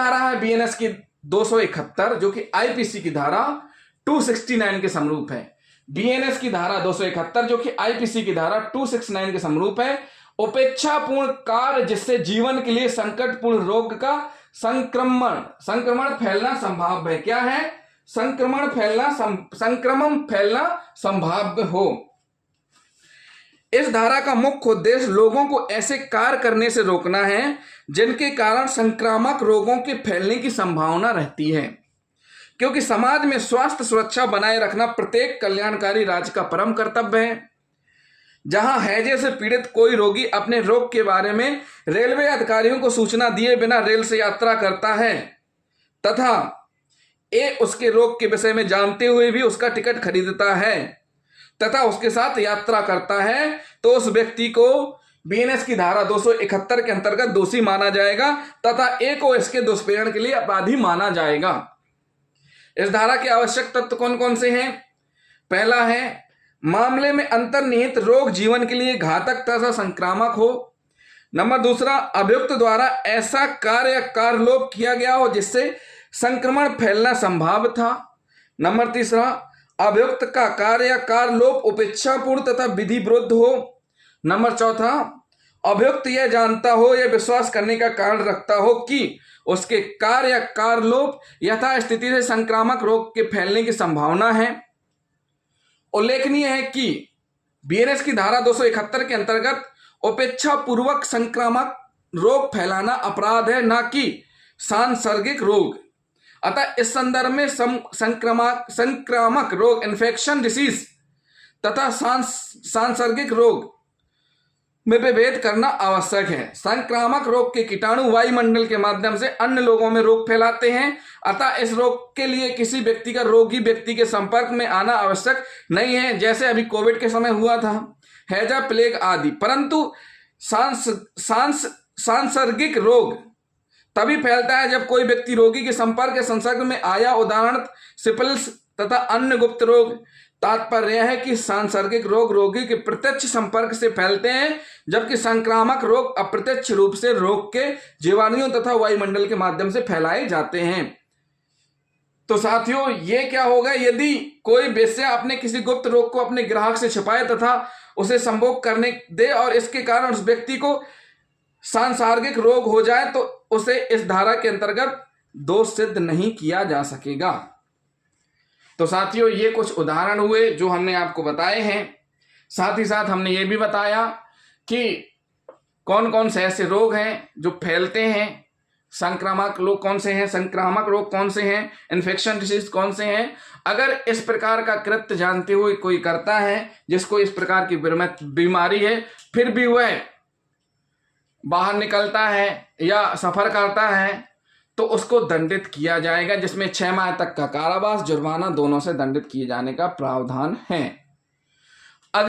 धारा है बीएनएस की 271 जो कि आईपीसी की धारा 269 के समरूप है। बीएनएस की धारा 271 जो कि आईपीसी की धारा 269 के समरूप है। उपेक्षापूर्ण कार्य जिससे जीवन के लिए संकटपूर्ण रोग का संक्रमण फैलना संभाव्य है। क्या है? संक्रमण फैलना संभाव्य हो। इस धारा का मुख्य उद्देश्य लोगों को ऐसे कार्य करने से रोकना है जिनके कारण संक्रामक रोगों के फैलने की संभावना रहती है, क्योंकि समाज में स्वास्थ्य सुरक्षा बनाए रखना प्रत्येक कल्याणकारी राज्य का परम कर्तव्य है। जहां हैजे से पीड़ित कोई रोगी अपने रोग के बारे में रेलवे अधिकारियों को सूचना दिए बिना रेल से यात्रा करता है तथा उसके रोग के विषय में जानते हुए भी उसका टिकट खरीदता है तथा उसके साथ यात्रा करता है, तो उस व्यक्ति को बीएनएस की धारा 271 के अंतर्गत दोषी माना जाएगा तथा को इसके दुष्प्रेरण के लिए अपराधी माना जाएगा। इस धारा के आवश्यक तत्व कौन कौन से हैं? पहला है, मामले में अंतर्निहित रोग जीवन के लिए घातक तथा संक्रामक हो। नंबर दूसरा, अभियुक्त द्वारा ऐसा कार्य या कार्यलोप किया गया हो जिससे संक्रमण फैलना संभाव्य था। नंबर तीसरा, अभियुक्त का कार्य या कार्यलोप उपेक्षापूर्ण तथा विधि विरुद्ध हो। नंबर चौथा, अभियुक्त यह जानता हो या विश्वास करने का कारण रखता हो कि उसके कार्य या कार्यलोप यथास्थिति से संक्रामक रोग के फैलने की संभावना है। उल्लेखनीय है कि बीएनएस की धारा 271 के अंतर्गत उपेक्षापूर्वक संक्रामक रोग फैलाना अपराध है, न कि सांसर्गिक रोग। अतः इस संदर्भ में संक्रामक रोग इन्फेक्शन डिसीज तथा सांसर्गिक रोग में विभेद करना आवश्यक है। संक्रामक रोग के कीटाणु वायुमंडल के माध्यम से अन्य लोगों में रोग फैलाते हैं, अतः इस रोग के लिए किसी व्यक्ति का रोगी व्यक्ति के संपर्क में आना आवश्यक नहीं है, जैसे अभी कोविड के समय हुआ था, हैजा, प्लेग आदि। परंतु सांसर्गिक रोग तभी फैलता है जब कोई व्यक्ति रोगी के संपर्क या संसर्ग में आया, उदाहरण सिफिलिस तथा अन्य गुप्त रोग। तात्पर्य यह है कि सांसर्गिक रोग रोगी के प्रत्यक्ष संपर्क से फैलते हैं, जबकि संक्रामक रोग अप्रत्यक्ष रूप से रोग के जीवाणुओं तथा वायुमंडल के माध्यम से फैलाए जाते हैं। तो साथियों, ये क्या होगा यदि कोई वेश्या अपने किसी गुप्त रोग को अपने ग्राहक से छिपाए तथा उसे संभोग करने दे और इसके कारण उस व्यक्ति को सांसर्गिक रोग हो जाए, तो उसे इस धारा के अंतर्गत दोष सिद्ध नहीं किया जा सकेगा। तो साथियों, ये कुछ उदाहरण हुए जो हमने आपको बताए हैं। साथ ही साथ हमने ये भी बताया कि कौन कौन से ऐसे रोग हैं जो फैलते हैं, संक्रामक रोग कौन से हैं, संक्रामक रोग कौन से हैं, इन्फेक्शन डिसीज कौन से हैं। अगर इस प्रकार का कृत्य जानते हुए कोई करता है, जिसको इस प्रकार की बीमारी है, फिर भी वह बाहर निकलता है या सफर करता है, तो उसको दंडित किया जाएगा, जिसमें 6 माह तक का कारावास, जुर्माना दोनों से दंडित किए जाने का प्रावधान है।